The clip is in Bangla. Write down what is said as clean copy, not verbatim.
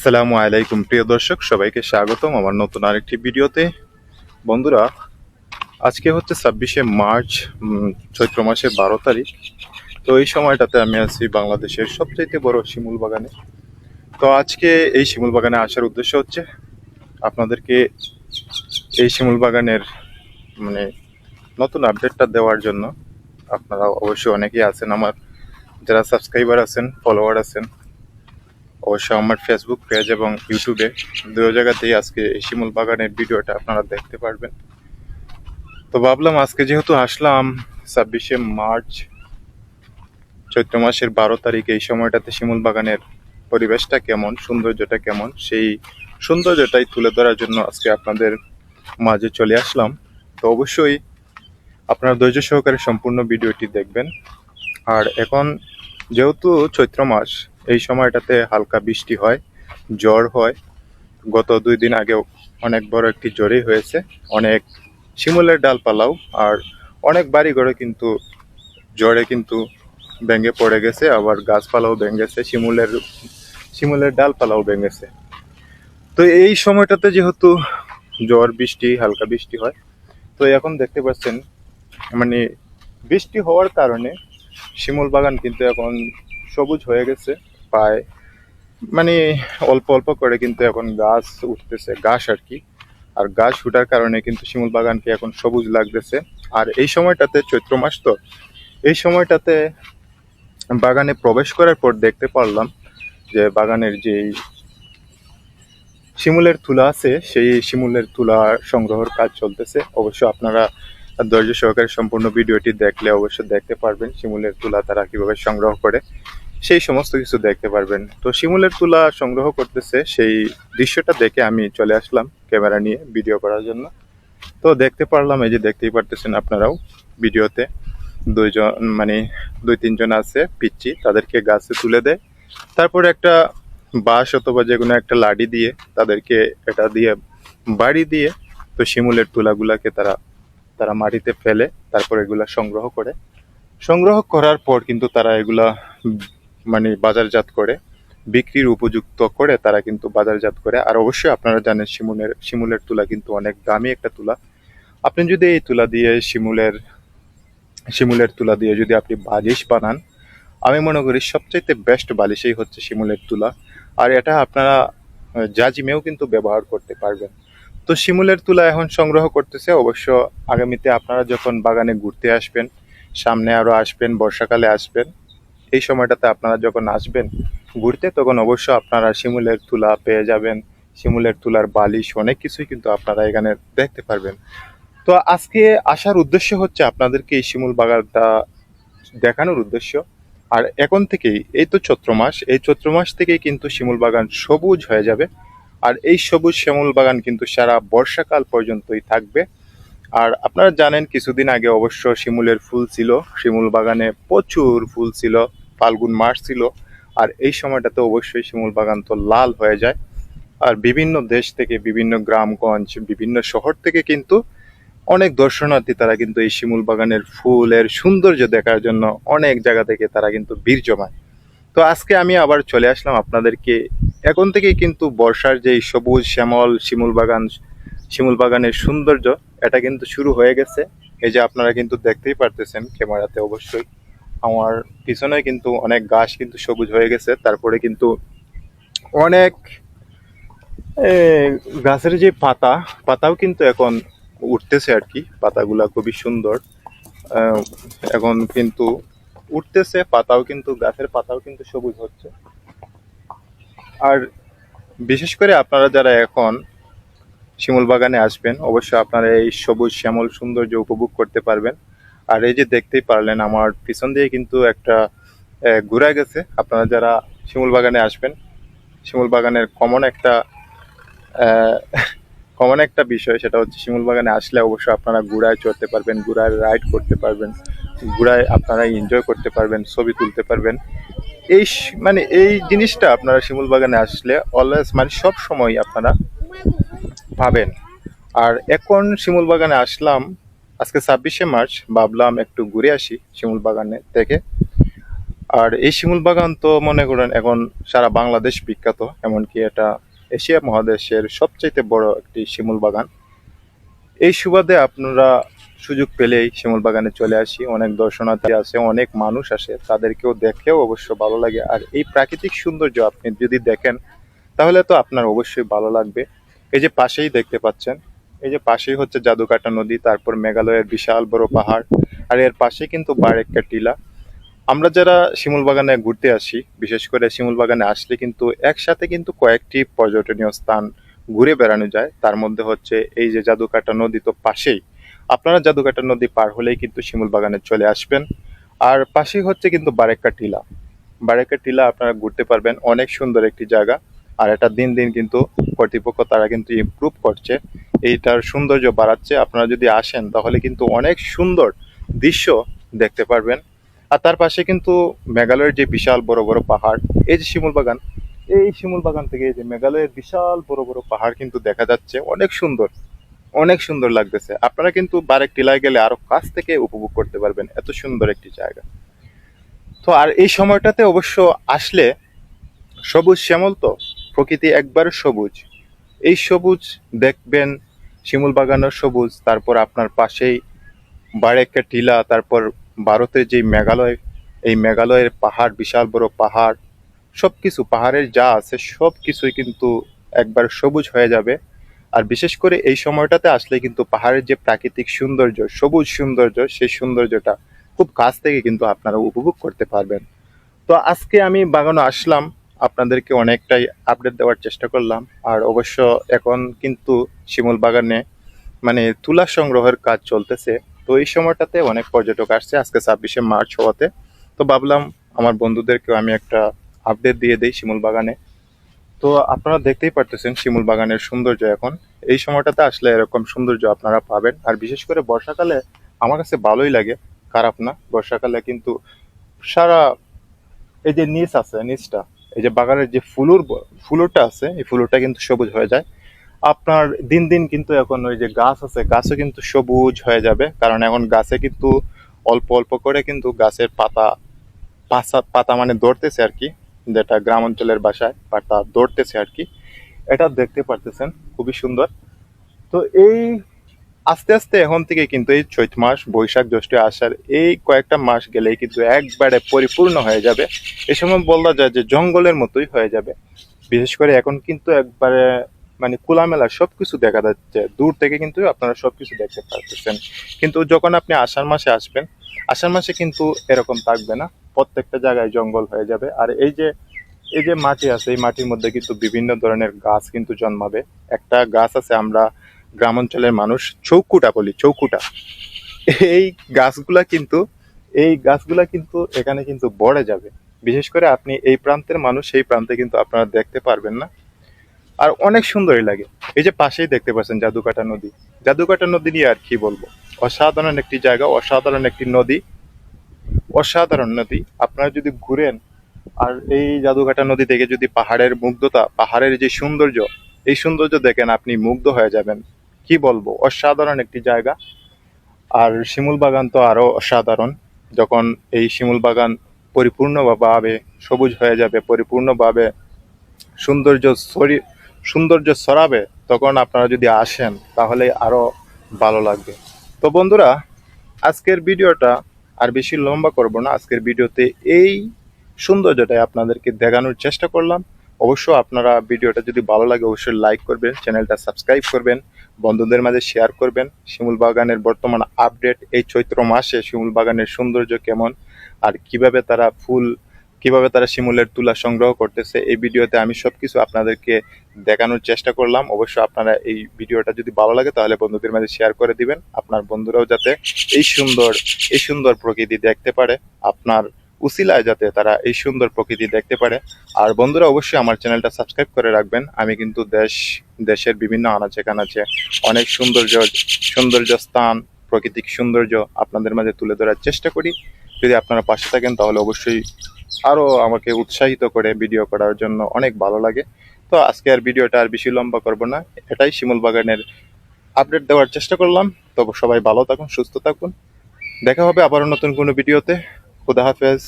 আসসালামু আলাইকুম প্রিয় দর্শক, সবাইকে স্বাগতম আমার নতুন আরেকটি ভিডিওতে। বন্ধুরা, আজকে হচ্ছে 26শে মার্চ, চৈত্র মাসের 12 তারিখ। তো এই সময়টাতে আমি আছি বাংলাদেশের সবচাইতে বড় শিমুল বাগানে। তো আজকে এই শিমুল বাগানে আসার উদ্দেশ্য হচ্ছে আপনাদেরকে এই শিমুল বাগানের মানে নতুন আপডেটটা দেওয়ার জন্য। আপনারা অবশ্যই অনেকেই আছেন, আমার যারা সাবস্ক্রাইবার আছেন, ফলোয়ার আছেন, অবশ্যই আমার ফেসবুক পেজ এবং ইউটিউবে দুই জায়গাতেই আজকে এই শিমুল বাগানের ভিডিওটা আপনারা দেখতে পারবেন। তো ভাবলাম আজকে যেহেতু আসলাম 26শে মার্চ, চৈত্র মাসের 12 তারিখ, এই সময়টাতে শিমুল বাগানের পরিবেশটা কেমন, সৌন্দর্যটা কেমন, সেই সৌন্দর্যটাই তুলে ধরার জন্য আজকে আপনাদের মাঝে চলে আসলাম। তো অবশ্যই আপনারা ধৈর্য সহকারে সম্পূর্ণ ভিডিওটি দেখবেন। আর এখন যেহেতু চৈত্র মাস, এই সময়টাতে হালকা বৃষ্টি হয়, ঝড় হয়। গত 2 দিন আগেও অনেক বড় একটি ঝড়ই হয়েছে। অনেক শিমুলের ডালপালাও আর অনেক বাড়িঘরে কিন্তু ঝড়ে কিন্তু ভেঙে পড়ে গেছে, আবার গাছপালাও ভেঙেছে, শিমুলের ডালপালাও ভেঙেছে। তো এই সময়টাতে যেহেতু ঝড় বৃষ্টি, হালকা বৃষ্টি হয়, তো এখন দেখতে পাচ্ছেন মানে বৃষ্টি হওয়ার কারণে শিমুল বাগান কিন্তু এখন সবুজ হয়ে গেছে। প্রায় মানে অল্প অল্প করে কিন্তু এখন গাছ উঠতেছে, ঘাস আর কি। আর গাছ উঠার কারণে কিন্তু শিমুল বাগানকে এখন সবুজ লাগতেছে। আর এই সময়টাতে চৈত্র মাস, তো এই সময়টাতে বাগানে প্রবেশ করার পর দেখতে পারলাম যে বাগানের যে শিমুলের তুলা আছে, সেই শিমুলের তুলা সংগ্রহের কাজ চলতেছে। অবশ্য আপনারা ধৈর্য সহকারে সম্পূর্ণ ভিডিওটি দেখলে অবশ্যই দেখতে পারবেন শিমুলের তুলা তারা কিভাবে সংগ্রহ করে, সেই সমস্ত কিছু দেখতে পারবেন। তো শিমুলের তুলা সংগ্রহ করতেছে, সেই দৃশ্যটা দেখে আমি চলে আসলাম ক্যামেরা নিয়ে ভিডিও করার জন্য। তো দেখতে পারলাম, এই যে দেখতেই পারতেছেন আপনারাও ভিডিওতে, দুইজন মানে 2-3 জন আছে পিচ্ছি, তাদেরকে গাছে তুলে দেয়। তারপরে একটা বাঁশ অথবা যে কোনো একটা লাঠি দিয়ে তাদেরকে এটা দিয়ে বাড়ি দিয়ে, তো শিমুলের তুলাগুলাকে তারা তারা মাটিতে ফেলে, তারপর এগুলা সংগ্রহ করার পর কিন্তু তারা এগুলা মানে বাজারজাত করে, বিক্রির উপযুক্ত করে তারা কিন্তু বাজারজাত করে। আর অবশ্যই আপনারা জানেন শিমুলের তুলা কিন্তু অনেক দামি একটা তুলা। আপনি যদি এই তুলা দিয়ে শিমুলের তুলা দিয়ে যদি আপনি বালিশ বানান, আমি মনে করি সবচাইতে বেস্ট বালিশই হচ্ছে শিমুলের তুলা। আর এটা আপনারা জাজিমেও কিন্তু ব্যবহার করতে পারবেন। তো শিমুলের তুলা এখন সংগ্রহ করতেছে। অবশ্য আগামীতে আপনারা যখন বাগানে ঘুরতে আসবেন, সামনে আরও আসবেন, বর্ষাকালে আসবেন, এই সময়টাতে আপনারা যখন আসবেন ঘুরতে, তখন অবশ্য আপনারা শিমুলের তুলা পেয়ে যাবেন। শিমুলের তুলার বালিশ অনেক কিছুই কিন্তু আপনারা এখানে দেখতে পারবেন। তো আজকে আসার উদ্দেশ্য হচ্ছে আপনাদেরকে এই শিমুল বাগানটা দেখানোর উদ্দেশ্য। আর এখন থেকেই, এই তো চৈত্র মাস, এই চৈত্র মাস থেকেই কিন্তু শিমুল বাগান সবুজ হয়ে যাবে। আর এই সবুজ শিমুল বাগান কিন্তু সারা বর্ষাকাল পর্যন্তই থাকবে। আর আপনারা জানেন কিছুদিন আগে অবশ্য শিমুলের ফুল ছিল, শিমুল বাগানে প্রচুর ফুল ছিল, ফাল্গুন মাস ছিল। আর এই সময়টাতে অবশ্যই শিমুল বাগান তো লাল হয়ে যায়। আর বিভিন্ন দেশ থেকে, বিভিন্ন গ্রামগঞ্জ, বিভিন্ন শহর থেকে কিন্তু অনেক দর্শনার্থী তারা কিন্তু এই শিমুল বাগানের ফুলের সৌন্দর্য দেখার জন্য অনেক জায়গা থেকে তারা কিন্তু ভিড় জমায়। তো আজকে আমি আবার চলে আসলাম আপনাদেরকে। এখন থেকেই কিন্তু বর্ষার যে সবুজ শ্যামল শিমুল বাগানের সৌন্দর্য, এটা কিন্তু শুরু হয়ে গেছে। এই যে আপনারা কিন্তু দেখতেই পারতেছেন ক্যামেরাতে, অবশ্যই আমার পিছনে কিন্তু অনেক গাছ কিন্তু সবুজ হয়ে গেছে। তারপরে কিন্তু অনেক এ, গাছের যে পাতাও কিন্তু এখন উঠতেছে আর কি। পাতাগুলা খুবই সুন্দর। আহ, এখন কিন্তু উঠতেছে পাতাও, কিন্তু গাছের পাতাও কিন্তু সবুজ হচ্ছে। আর বিশেষ করে আপনারা যারা এখন শিমুল বাগানে আসবেন, অবশ্যই আপনারা এই সবুজ শ্যামল সৌন্দর্য উপভোগ করতে পারবেন। আর এই যে দেখতেই পারলেন আমার পিছন দিয়ে কিন্তু একটা ঘোড়া গেছে। আপনারা যারা শিমুল বাগানে আসবেন, শিমুল বাগানের আহ, কমন একটা বিষয়, সেটা হচ্ছে শিমুল বাগানে আসলে অবশ্যই আপনারা ঘোড়ায় চড়তে পারবেন, ঘোড়ায় রাইড করতে পারবেন, ঘোড়ায় আপনারা এনজয় করতে পারবেন, ছবি তুলতে পারবেন। মানে এই জিনিসটা আপনারা শিমুল বাগানে আসলে অলওয়েজ, মানে সব সময় আপনারা পাবেন। আর এখন শিমুল বাগানে আসলাম আজকে 26শে মার্চ, ভাবলাম একটু ঘুরে আসি শিমুল বাগানে থেকে। আর এই শিমুল বাগান তো মনে করেন এখন সারা বাংলাদেশ বিখ্যাত, এমনকি এটা এশিয়া মহাদেশের সবচাইতে বড় একটি শিমুল বাগান। এই সুবাদে আপনারা সুযোগ পেলেই শিমুল বাগানে চলে আসি। অনেক দর্শনার্থী আছে, অনেক মানুষ আসে, তাদেরকেও দেখেও অবশ্য ভালো লাগে। আর এই প্রাকৃতিক সৌন্দর্য আপনি যদি দেখেন তাহলে তো আপনার অবশ্যই ভালো লাগবে। এই যে পাশেই দেখতে পাচ্ছেন, এই যে পাশেই হচ্ছে জাদুকাটা নদী, তারপর মেঘালয়ের বিশাল বড় পাহাড়, আর এর পাশে কিন্তু বারেক্কা টিলা। আমরা যারা শিমুল বাগানে ঘুরতে আসি, বিশেষ করে শিমুল বাগানে আসলে কিন্তু একসাথে কিন্তু কয়েকটি পর্যটনীয় স্থান ঘুরে বেড়ানো যায়। তার মধ্যে হচ্ছে এই যে জাদুকাটা নদী তো পাশেই, আপনারা জাদুকাটা নদী পার হলেই কিন্তু শিমুল বাগানে চলে আসবেন। আর পাশেই হচ্ছে কিন্তু বারেক্কা টিলা। বারেক্কা টিলা আপনারা ঘুরতে পারবেন, অনেক সুন্দর একটি জায়গা। আর এটা দিন দিন কিন্তু কর্তৃপক্ষ তারা কিন্তু ইমপ্রুভ করছে, এইটার সৌন্দর্য বাড়াচ্ছে। আপনারা যদি আসেন তাহলে কিন্তু অনেক সুন্দর দৃশ্য দেখতে পারবেন। আর তার পাশে কিন্তু মেঘালয়ের যে বিশাল বড় বড় পাহাড়, এই যে শিমুল বাগান, এই শিমুল বাগান থেকে এই যে মেঘালয়ের বিশাল বড় বড় পাহাড় কিন্তু দেখা যাচ্ছে, অনেক সুন্দর, অনেক সুন্দর লাগতেছে। আপনারা কিন্তু বারেক টিলায় গেলে আরো কাছ থেকে উপভোগ করতে পারবেন, এত সুন্দর একটি জায়গা। তো আর এই সময়টাতে অবশ্য আসলে সবুজ শ্যামল তো, প্রকৃতি একবার সবুজ, এই সবুজ দেখবেন, শিমুল বাগানের সবুজ, তারপর আপনার পাশেই বারেক্কা টিলা, তারপর ভারতের যে মেঘালয়, এই মেঘালয়ের পাহাড়, বিশাল বড় পাহাড়, সবকিছু পাহাড়ের যা আছে সব কিছুই কিন্তু একবার সবুজ হয়ে যাবে। আর বিশেষ করে এই সময়টাতে আসলে কিন্তু পাহাড়ের যে প্রাকৃতিক সৌন্দর্য, সবুজ সৌন্দর্য, সেই সৌন্দর্যটা খুব কাছ থেকে কিন্তু আপনারা উপভোগ করতে পারবেন। তো আজকে আমি বাগানে আসলাম, আপনাদেরকে অনেকটাই আপডেট দেওয়ার চেষ্টা করলাম। আর অবশ্য এখন কিন্তু শিমুল বাগানে মানে তুলা সংগ্রহের কাজ চলতেছে। তো এই সময়টাতে অনেক পর্যটক আসছে, আজকে 26শে মার্চ হওয়াতে। তো ভাবলাম আমার বন্ধুদেরকেও আমি একটা আপডেট দিয়ে দিই শিমুল বাগানে। তো আপনারা দেখতেই পারতেছেন শিমুল বাগানের সৌন্দর্য এখন। এই সময়টাতে আসলে এরকম সৌন্দর্য আপনারা পাবেন। আর বিশেষ করে বর্ষাকালে আমার কাছে ভালোই লাগে, খারাপ না। বর্ষাকালে কিন্তু সারা এই যে নিচ আছে, নিচটা, এই যে বাগানের যে ফুলটা আছে, এই ফুলটা কিন্তু সবুজ হয়ে যায়। আপনার দিন দিন কিন্তু এখন ওই যে গাছ আছে, গাছও কিন্তু সবুজ হয়ে যাবে, কারণ এখন গাছে কিন্তু অল্প অল্প করে কিন্তু গাছের পাতা, পাতা মানে ধরতেছে আর কি, যেটা গ্রাম অঞ্চলের ভাষায় পাতা ধরতেছে আর কি। এটা দেখতে পারতেছেন, খুবই সুন্দর। তো এই আস্তে আস্তে এখন থেকে কিন্তু এই চৈত মাস, বৈশাখ, জ্যৈষ্ঠ, আষাঢ়, এই কয়েকটা মাস গেলেই কিন্তু একবারে পরিপূর্ণ হয়ে যাবে। এ সময় বলা যায় যে জঙ্গলের মতোই হয়ে যাবে। বিশেষ করে এখন কিন্তু একবারে মানে খোলামেলা সবকিছু দেখা যাচ্ছে, দূর থেকে কিন্তু আপনারা সবকিছু দেখতে পারতেছেন। কিন্তু যখন আপনি আষাঢ় মাসে আসবেন, আষাঢ় মাসে কিন্তু এরকম থাকবে না, প্রত্যেকটা জায়গায় জঙ্গল হয়ে যাবে। আর এই যে মাটি আছে, এই মাটির মধ্যে কিন্তু বিভিন্ন ধরনের গাছ কিন্তু জন্মাবে। একটা গাছ আছে, আমরা গ্রাম অঞ্চলের মানুষ চৌকুটা বলি, চৌকুটা। এই গাছগুলা কিন্তু এই গাছগুলা কিন্তু এখানে কিন্তু বড়ে যাবে। বিশেষ করে আপনি এই প্রান্তের মানুষ, সেই প্রান্তে কিন্তু আপনারা দেখতে পারবেন না। আর অনেক সুন্দরই লাগে। এই যে পাশেই দেখতে পাচ্ছেন জাদুকাটা নদী। জাদুকাটা নদী নিয়ে আর কি বলবো, অসাধারণ একটি জায়গা, অসাধারণ একটি নদী, অসাধারণ নদী। আপনারা যদি ঘুরেন আর এই জাদুঘাটা নদী থেকে যদি পাহাড়ের মুগ্ধতা, পাহাড়ের যে সৌন্দর্য, এই সৌন্দর্য দেখেন, আপনি মুগ্ধ হয়ে যাবেন। কি বলবো, অসাধারণ একটি জায়গা। আর শিমুল বাগান তো আরো অসাধারণ। যখন এই শিমুল বাগান পরিপূর্ণভাবে সবুজ হয়ে যাবে, পরিপূর্ণভাবে সৌন্দর্য ছড়ি সৌন্দর্য ছড়াবে, তখন আপনারা যদি আসেন তাহলে আরো ভালো লাগবে। তো বন্ধুরা, আজকের ভিডিওটা আর বেশি লম্বা করব না। আজকের ভিডিওতে এই সৌন্দর্যটাই আপনাদেরকে দেখানোর চেষ্টা করলাম। অবশ্য আপনারা ভিডিওটা যদি ভালো লাগে অবশ্যই লাইক করবেন, চ্যানেলটা সাবস্ক্রাইব করবেন, বন্ধুদের মাঝে শেয়ার করবেন। শিমুল বাগানের বর্তমান আপডেট, এই চৈত্র মাসে শিমুল বাগানের সৌন্দর্য কেমন, আর কিভাবে তারা শিমুলের তুলা সংগ্রহ করতেছে, এই ভিডিওতে আমি সবকিছু আপনাদেরকে দেখানোর চেষ্টা করলাম। অবশ্য আপনারা এই ভিডিওটা যদি ভালো লাগে তাহলে বন্ধুদের মাঝে শেয়ার করে দিবেন, আপনার বন্ধুরাও যাতে এই সুন্দর এই সুন্দর প্রকৃতি দেখতে পারে, আপনার উসিলায় যাতে তারা এই সুন্দর প্রকৃতি দেখতে পারে। আর বন্ধুরা অবশ্যই আমার চ্যানেলটা সাবস্ক্রাইব করে রাখবেন। আমি কিন্তু দেশের বিভিন্ন আনাচে কানাচে অনেক সৌন্দর্য স্থান, প্রাকৃতিক সৌন্দর্য আপনাদের মাঝে তুলে ধরার চেষ্টা করি। যদি আপনারা পাশে থাকেন তাহলে অবশ্যই আরো আমাকে উৎসাহিত করে ভিডিও করার জন্য অনেক ভালো লাগে। তো আজকে আর ভিডিওটা আর বেশি লম্বা করব না, এটাই শিমুল বাগানের আপডেট দেওয়ার চেষ্টা করলাম। তবে সবাই ভালো থাকুন, সুস্থ থাকুন, দেখা হবে আবারও নতুন কোনো ভিডিওতে। খুদা হাফেজ।